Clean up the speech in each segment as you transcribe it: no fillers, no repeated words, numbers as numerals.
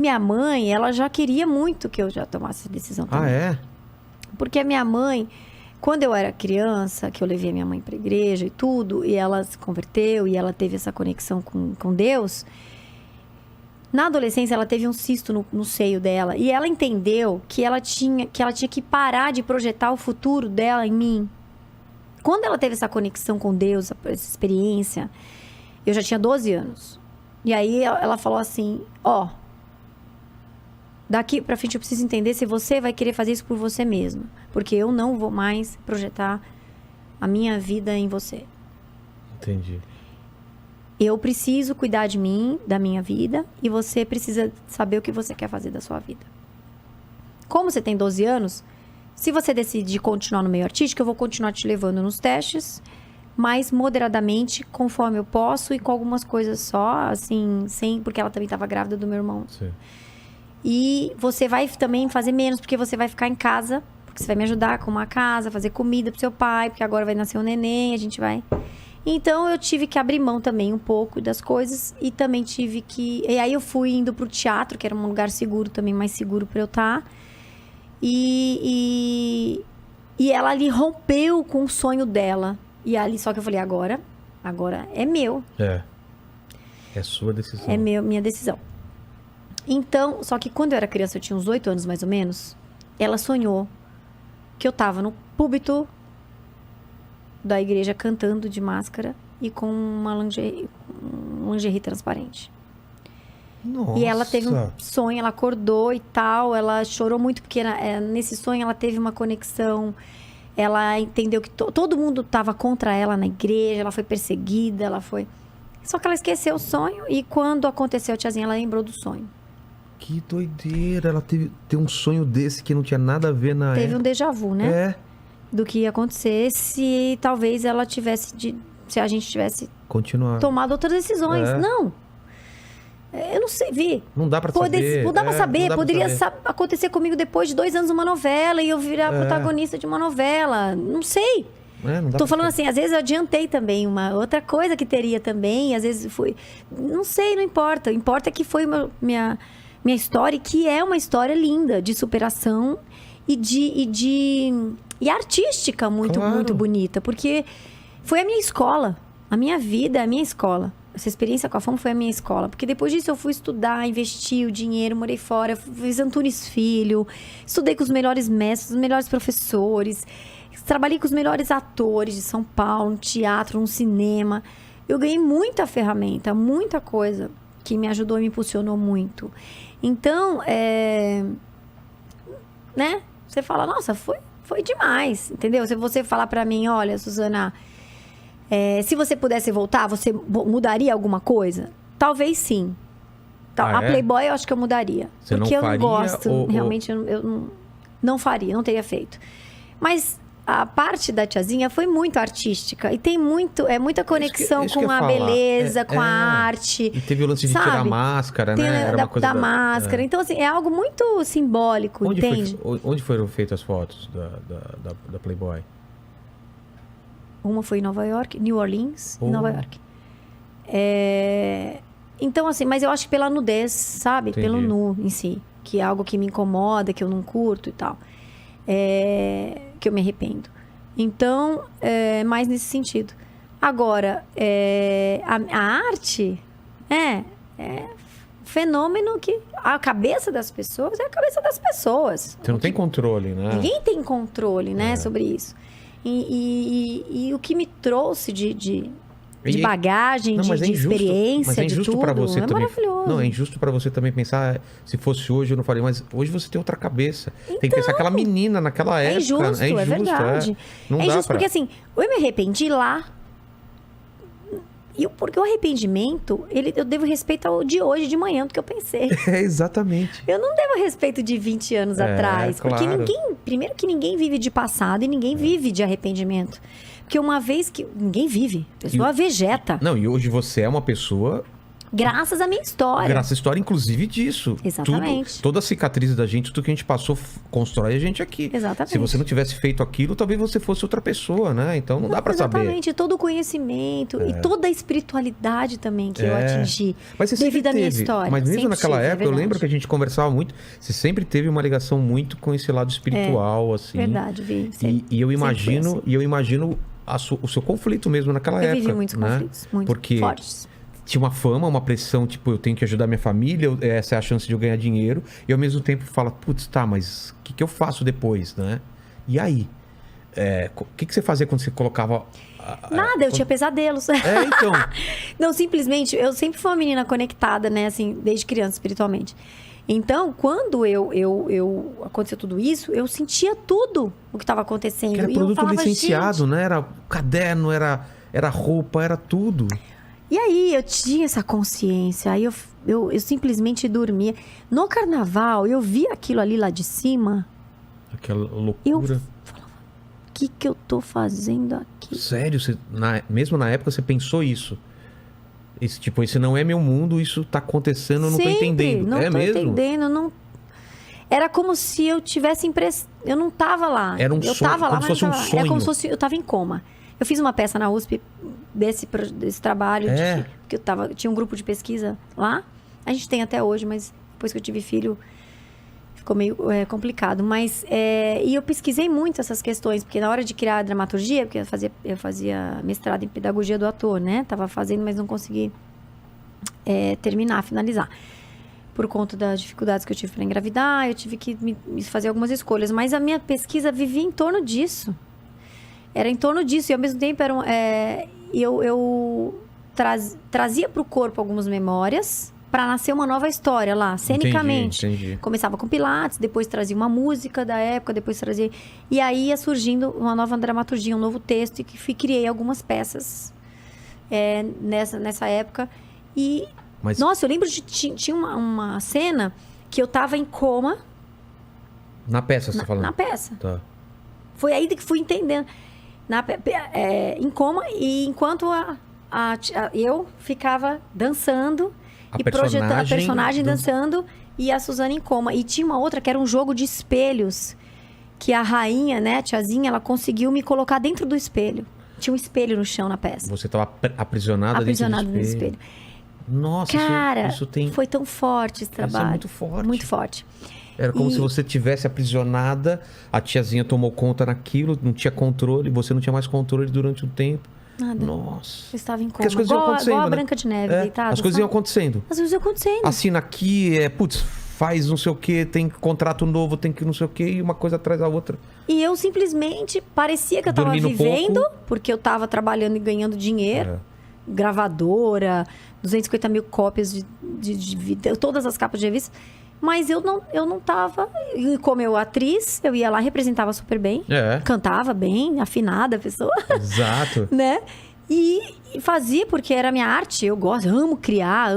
Minha mãe, ela já queria muito que eu já tomasse essa decisão também. Ah, é? Porque a minha mãe, quando eu era criança, que eu levei a minha mãe pra igreja e tudo, e ela se converteu e ela teve essa conexão com Deus, na adolescência ela teve um cisto no seio dela. E ela entendeu que ela tinha que parar de projetar o futuro dela em mim. Quando ela teve essa conexão com Deus, essa experiência, eu já tinha 12 anos. E aí ela falou assim, daqui pra frente eu preciso entender se você vai querer fazer isso por você mesma. Porque eu não vou mais projetar a minha vida em você. Entendi. Eu preciso cuidar de mim, da minha vida, e você precisa saber o que você quer fazer da sua vida. Como você tem 12 anos, se você decidir continuar no meio artístico, eu vou continuar te levando nos testes, mas moderadamente, conforme eu posso, e com algumas coisas só, assim, porque ela também estava grávida do meu irmão. Sim. E você vai também fazer menos, porque você vai ficar em casa, porque você vai me ajudar com uma casa, fazer comida pro seu pai, porque agora vai nascer um neném, a gente vai... Então, eu tive que abrir mão também um pouco das coisas e também tive que... E aí, eu fui indo pro teatro, que era um lugar seguro também, mais seguro pra eu estar. E ela ali rompeu com o sonho dela. E ali, só que eu falei, agora é meu. É sua decisão. É minha decisão. Então, só que quando eu era criança, eu tinha uns 8 anos mais ou menos, ela sonhou que eu tava no púlpito da igreja cantando de máscara e com uma lingerie transparente. Nossa. E ela teve um sonho, ela acordou e tal, ela chorou muito porque nesse sonho ela teve uma conexão, ela entendeu que todo mundo estava contra ela na igreja, ela foi perseguida, Só que ela esqueceu o sonho e quando aconteceu a tiazinha, ela lembrou do sonho. Que doideira, ela teve um sonho desse que não tinha nada a ver na Teve um déjà vu, né? É. Do que ia acontecer se talvez ela se a gente tivesse tomado outras decisões. Não. Eu não sei, Vi. Não dá pra saber. Não dá pra saber. Poderia acontecer comigo depois de 2 anos uma novela e eu virar protagonista de uma novela. Não sei. Não dá Tô falando assim, às vezes eu adiantei também uma outra coisa que teria também. Às vezes fui... Não sei, não importa. Importa é que foi minha história, que é uma história linda de superação e artística muito bonita, porque foi a minha escola, a minha vida, a minha escola. Essa experiência com a fama foi a minha escola, porque depois disso eu fui estudar, investi o dinheiro, morei fora, fiz Antunes Filho, estudei com os melhores mestres, os melhores professores, trabalhei com os melhores atores de São Paulo, no teatro, no cinema. Eu ganhei muita ferramenta, muita coisa que me ajudou e me impulsionou muito. Então, né? Você fala, nossa, foi demais, entendeu? Se você falar pra mim, olha, Suzana, se você pudesse voltar, você mudaria alguma coisa? Talvez sim. A Playboy eu acho que eu mudaria. Você porque não faria, eu não gosto, realmente eu não faria, não teria feito. Mas a parte da tiazinha foi muito artística. E tem muita conexão com a beleza, com a arte. E teve o lance de tirar a máscara, né? Era uma coisa da máscara. Então, assim, é algo muito simbólico, entende? Onde foram feitas as fotos da Playboy? Uma foi em Nova York, New Orleans e Nova York. Então, assim, mas eu acho que pela nudez, sabe? Entendi. Pelo nu em si. Que é algo que me incomoda, que eu não curto e tal. Que eu me arrependo. Então, mais nesse sentido. Agora, a arte é fenômeno que a cabeça das pessoas é a cabeça das pessoas. Você não tem controle, né? Ninguém tem controle, né, sobre isso. E o que me trouxe de bagagem, de experiência, de tudo, é maravilhoso. Não, é injusto pra você também pensar, se fosse hoje eu não faria, mas hoje você tem outra cabeça. Tem que pensar aquela menina naquela época. É verdade. Não é dá injusto porque assim, eu me arrependi lá. Porque o arrependimento, eu devo respeito ao de hoje, de manhã, do que eu pensei. Exatamente. Eu não devo respeito de 20 anos atrás. Claro. Porque primeiro que ninguém vive de passado e ninguém vive de arrependimento. Porque uma vez que ninguém vive, a pessoa vegeta. Não, e hoje você é uma pessoa Graças à minha história. Graças à história, inclusive, disso. Exatamente. Toda a cicatriz da gente, tudo que a gente passou, constrói a gente aqui. Exatamente. Se você não tivesse feito aquilo, talvez você fosse outra pessoa, né? Então não dá pra saber. Exatamente. Todo o conhecimento e toda a espiritualidade também que eu atingi. Mas você devido à minha teve. história. Mas mesmo Sempre naquela tive, época, eu lembro que a gente conversava muito. Você sempre teve uma ligação muito com esse lado espiritual, assim. Verdade, Vi. E eu imagino, o seu conflito mesmo naquela época. Eu vivi muitos conflitos, muito Porque fortes. tinha uma fama, uma pressão, tipo, eu tenho que ajudar minha família, essa é a chance de eu ganhar dinheiro. E ao mesmo tempo fala, putz, tá, mas o que eu faço depois, né? E aí? O que você fazia quando você colocava... Nada, eu tinha pesadelos. Então. Não, simplesmente, eu sempre fui uma menina conectada, né, assim, desde criança, espiritualmente. Então, quando aconteceu tudo isso, eu sentia tudo o que estava acontecendo. Que era e produto eu falava, licenciado, gente... né? Era caderno, era roupa, era tudo. E aí, eu tinha essa consciência, aí eu simplesmente dormia. No carnaval, eu vi aquilo ali lá de cima. Aquela loucura. Eu falava, o que eu tô fazendo aqui? Sério? Mesmo na época, você pensou isso? Esse não é meu mundo, isso tá acontecendo, eu não tô entendendo. Não tô mesmo? entendendo, não... Era como se eu tivesse eu não tava lá. Era um eu sonho, tava lá, como se fosse um sonho. É como se fosse... Eu tava em coma. Eu fiz uma peça na USP desse trabalho. Porque tinha um grupo de pesquisa lá. A gente tem até hoje, mas depois que eu tive filho, ficou meio complicado. Mas, e eu pesquisei muito essas questões, porque na hora de criar a dramaturgia, porque eu fazia mestrado em pedagogia do ator, né? Tava fazendo, mas não consegui finalizar. Por conta das dificuldades que eu tive para engravidar, eu tive que me fazer algumas escolhas. Mas a minha pesquisa vivia em torno disso. Era em torno disso. E ao mesmo tempo, eu trazia para o corpo algumas memórias para nascer uma nova história lá, cenicamente. Entendi. Começava com Pilates, depois trazia uma música da época, depois trazia... E aí ia surgindo uma nova dramaturgia, um novo texto, e criei algumas peças nessa época. E... Nossa, eu lembro de... Tinha uma cena que eu tava em coma. Na peça, você tá falando? Na peça. Tá. Foi aí que fui entendendo. Em coma, e enquanto eu ficava dançando e projetando a personagem dançando e a Suzana em coma. E tinha uma outra que era um jogo de espelhos, que a rainha, né, a tiazinha, ela conseguiu me colocar dentro do espelho. Tinha um espelho no chão na peça. Você estava aprisionada dentro do espelho. Nossa, cara, isso tem... foi tão forte esse trabalho. Isso é muito forte. Muito forte. Era como se você tivesse aprisionada, a tiazinha tomou conta naquilo, não tinha controle, você não tinha mais controle durante um tempo. Nada. Nossa. Eu estava em coma. Porque as coisas iam acontecendo, igual a né? Branca de Neve, deitada. As coisas iam acontecendo. As coisas iam acontecendo. Assina aqui, faz não sei o quê, tem contrato novo, tem que não sei o quê, e uma coisa atrás da outra. E eu simplesmente parecia que eu estava vivendo, porque eu estava trabalhando e ganhando dinheiro. Gravadora, 250 mil cópias de todas as capas de revista. Mas eu não tava... E como eu atriz, eu ia lá, representava super bem. Cantava bem, afinada a pessoa. Exato. Né? E fazia porque era minha arte. Eu gosto, amo criar,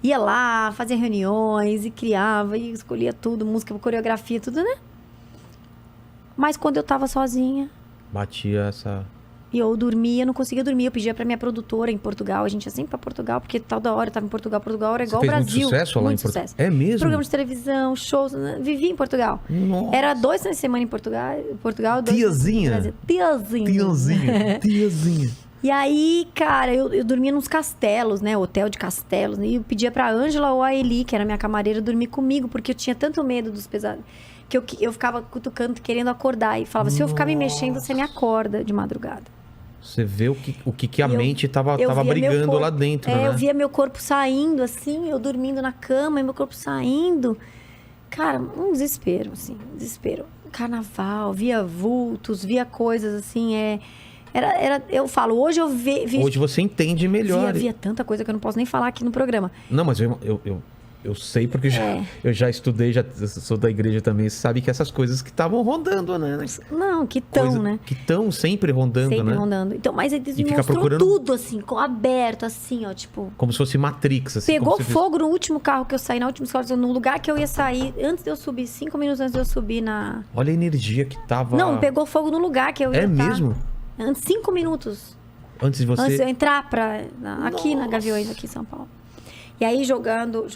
Ia lá, fazia reuniões e criava. E escolhia tudo, música, coreografia, tudo, né? Mas quando eu tava sozinha... Batia essa... E eu dormia, não conseguia dormir. Eu pedia pra minha produtora em Portugal. A gente ia sempre pra Portugal, porque toda hora eu tava em Portugal. Portugal era igual ao Brasil. Muito sucesso lá em Portugal? É mesmo? Programa de televisão, shows. Vivia em Portugal. Nossa. Era 2 finais de semana em Portugal. Tiazinha? Tiazinha. E aí, cara, eu dormia nos castelos, né? Hotel de castelos. E eu pedia pra Ângela ou a Eli, que era minha camareira, dormir comigo. Porque eu tinha tanto medo dos pesados. Que eu ficava cutucando, querendo acordar. E falava, se eu ficar me mexendo, você me acorda de madrugada. Você vê o que a mente tava brigando lá dentro, né? Eu via meu corpo saindo, assim, eu dormindo na cama, e meu corpo saindo. Cara, um desespero, assim, desespero. Carnaval, via vultos, via coisas, assim, eu falo, hoje eu Hoje você entende melhor. Via tanta coisa que eu não posso nem falar aqui no programa. Não, mas eu sei porque eu já estudei, já sou da igreja também. Você sabe que essas coisas que estavam rondando, né? Não, que estão, né? Que estão sempre rondando, né? Sempre rondando. Então, mas eles me mostrou tudo, assim, aberto, assim, ó, tipo... Como se fosse Matrix, assim. Pegou fogo no último carro que eu saí, na última escola, no lugar que eu ia sair, antes de eu subir, 5 minutos antes de eu subir na... Olha a energia que tava... Não, pegou fogo no lugar que eu ia estar. É mesmo? Antes, 5 minutos. Antes de você... Antes de eu entrar aqui na Gaviões, aqui em São Paulo. E aí jogaram...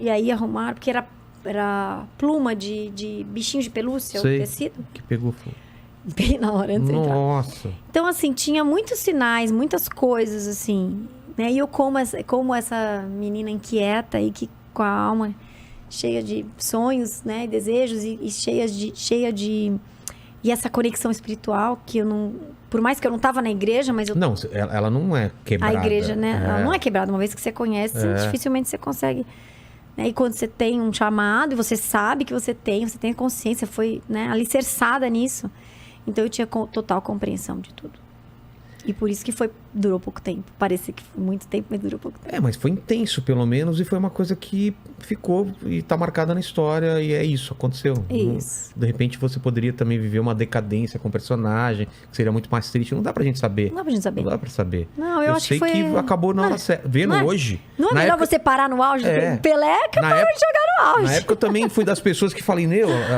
E aí arrumaram, porque era pluma de bichinho de pelúcia, o Sei. tecido. Que pegou fogo. Bem na hora, antes de entrar. Nossa. Então, assim, tinha muitos sinais, muitas coisas, assim, né? E eu como essa menina inquieta e que com a alma cheia de sonhos, né? Desejos e cheia de... E essa conexão espiritual que eu não... Por mais que eu não tava na igreja, mas eu... Não, ela não é quebrada. A igreja, né? É. Ela não é quebrada. Uma vez que você conhece, dificilmente você consegue... Né? E quando você tem um chamado e você sabe que você tem consciência, foi, né, alicerçada nisso. Então eu tinha total compreensão de tudo. E por isso que durou pouco tempo. Parecia que foi muito tempo, mas durou pouco tempo. Mas foi intenso, pelo menos, e foi uma coisa que ficou e tá marcada na história, e é isso, aconteceu. Isso. De repente você poderia também viver uma decadência com o personagem, que seria muito mais triste. Não dá pra gente saber. Não dá pra gente saber. Não dá pra saber. Não, eu acho sei que foi... acabou na hora certa. Vendo hoje. Não é na melhor época... você parar no auge? É. Pelé acabou de jogar no auge. Na época eu também fui das pessoas que falei,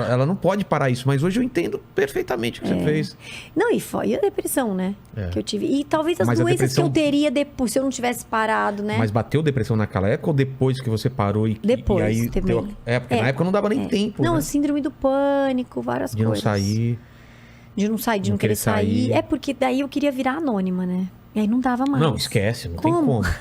ela não pode parar isso, mas hoje eu entendo perfeitamente o que você fez. Não, e foi a depressão, né? Que eu tive. E talvez as Mas a doenças depressão- que eu teria depois, se eu não tivesse parado, né? Mas bateu depressão naquela época ou depois que você parou e Depois e aí também. porque na época não dava nem tempo, Não, né? síndrome do pânico, várias De não coisas. sair. De não sair, de não querer sair. É porque daí eu queria virar anônima, né? E aí não dava mais. Não, esquece, não tem Como? como.